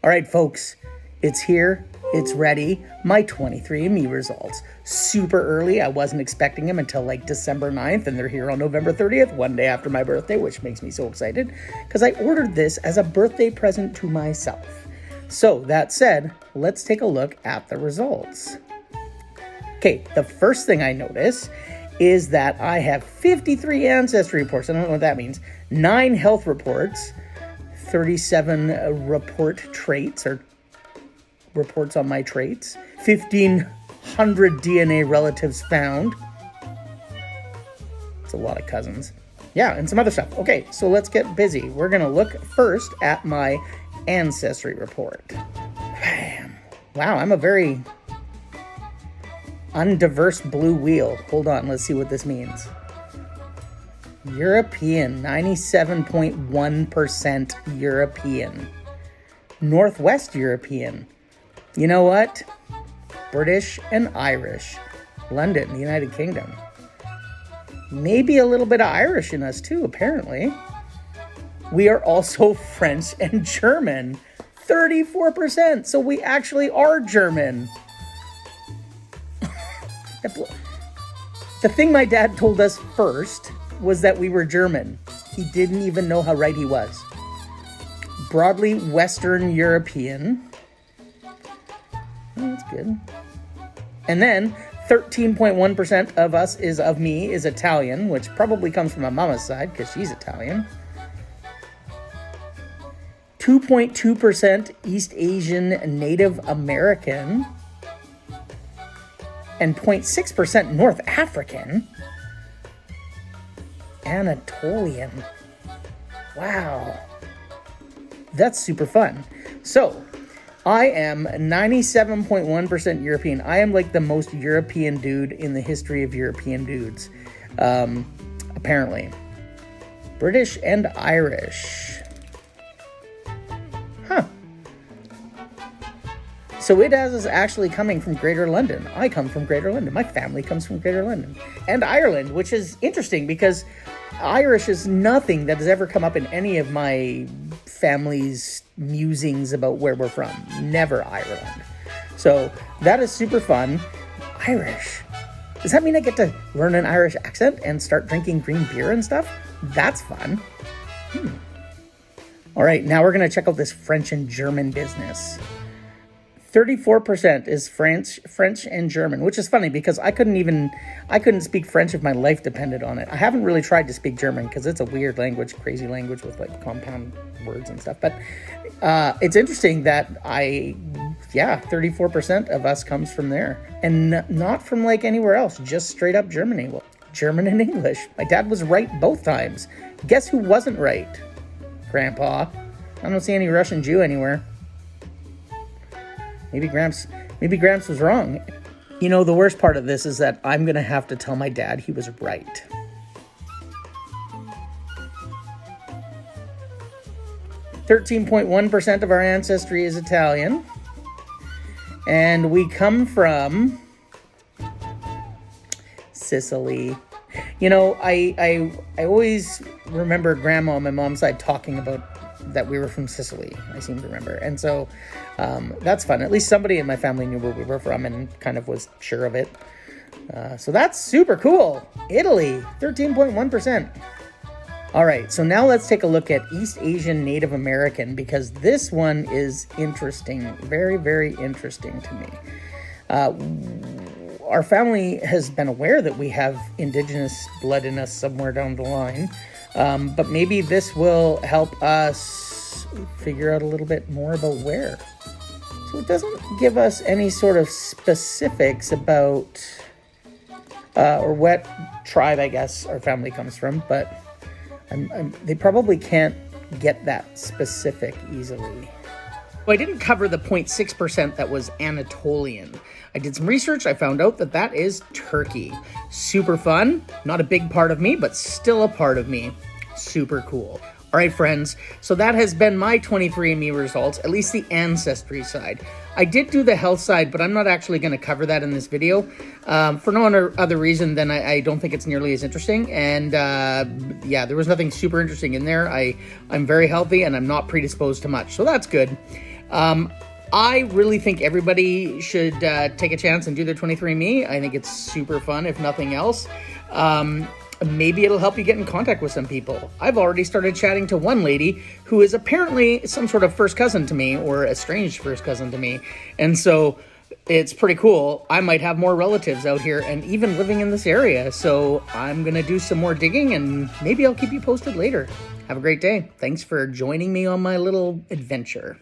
All right, folks, it's here. It's ready. My 23andMe results. Super early. I wasn't expecting them until like December 9th, and they're here on November 30th, one day after my birthday, which makes me so excited because I ordered this as a birthday present to myself. So that said, let's take a look at the results. Okay, the first thing I notice is that I have 53 ancestry reports. I don't know what that means. 9 health reports, 37 report traits or reports on my traits, 1,500 DNA relatives found. It's a lot of cousins. Yeah, and some other stuff. Okay, so let's get busy. We're going to look first at my ancestry report. Bam. Wow, I'm a very undiverse blue wheel. Hold on, let's see what this means. European, 97.1% European. Northwest European. You know what? British and Irish. London, the United Kingdom. Maybe a little bit of Irish in us too, apparently. We are also French and German. 34%. So we actually are German. The thing my dad told us first was that we were German. He didn't even know how right he was. Broadly Western European. Oh, that's good. And then 13.1% of us of me is Italian, which probably comes from my mama's side because she's Italian. 2.2% East Asian Native American. And 0.6% North African. Anatolian. Wow. That's super fun. So, I am 97.1% European. I am like the most European dude in the history of European dudes. Apparently. British and Irish. Huh. So it has us actually coming from Greater London. I come from Greater London. My family comes from Greater London. And Ireland, which is interesting because Irish is nothing that has ever come up in any of my family's musings about where we're from. Never Ireland. So that is super fun. Irish. Does that mean I get to learn an Irish accent and start drinking green beer and stuff? That's fun. All right, now we're going to check out this French and German business. 34% is French and German, which is funny because I couldn't speak French if my life depended on it. I haven't really tried to speak German because it's a weird language, crazy language with like compound words and stuff. But it's interesting that 34% of us comes from there and not from like anywhere else, just straight up Germany. Well, German and English. My dad was right both times. Guess who wasn't right? Grandpa. I don't see any Russian Jew anywhere. Maybe Gramps was wrong. You know, the worst part of this is that I'm going to have to tell my dad he was right. .1% of our ancestry is Italian. And we come from Sicily. You know, I always remember Grandma on my mom's side talking about that we were from Sicily, I seem to remember. And so that's fun. At least somebody in my family knew where we were from and kind of was sure of it. So that's super cool. Italy, 13.1%. All right, so now let's take a look at East Asian Native American because this one is interesting. Very, very interesting to me. Our family has been aware that we have indigenous blood in us somewhere down the line. But maybe this will help us figure out a little bit more about where. So it doesn't give us any sort of specifics about or what tribe, I guess, our family comes from, but they probably can't get that specific easily. Well, I didn't cover the 0.6% that was Anatolian. I did some research. I found out that is Turkey. Super fun. Not a big part of me, but still a part of me. Super cool. All right, friends. So that has been my 23andMe results, at least the ancestry side. I did do the health side, but I'm not actually going to cover that in this video for no other reason than I don't think it's nearly as interesting. And yeah, there was nothing super interesting in there. I'm very healthy and I'm not predisposed to much, so that's good. I really think everybody should take a chance and do their 23andMe. I think it's super fun, if nothing else. Maybe it'll help you get in contact with some people. I've already started chatting to one lady who is apparently some sort of first cousin to me, or estranged first cousin to me. And so it's pretty cool. I might have more relatives out here and even living in this area. So I'm going to do some more digging, and maybe I'll keep you posted later. Have a great day. Thanks for joining me on my little adventure.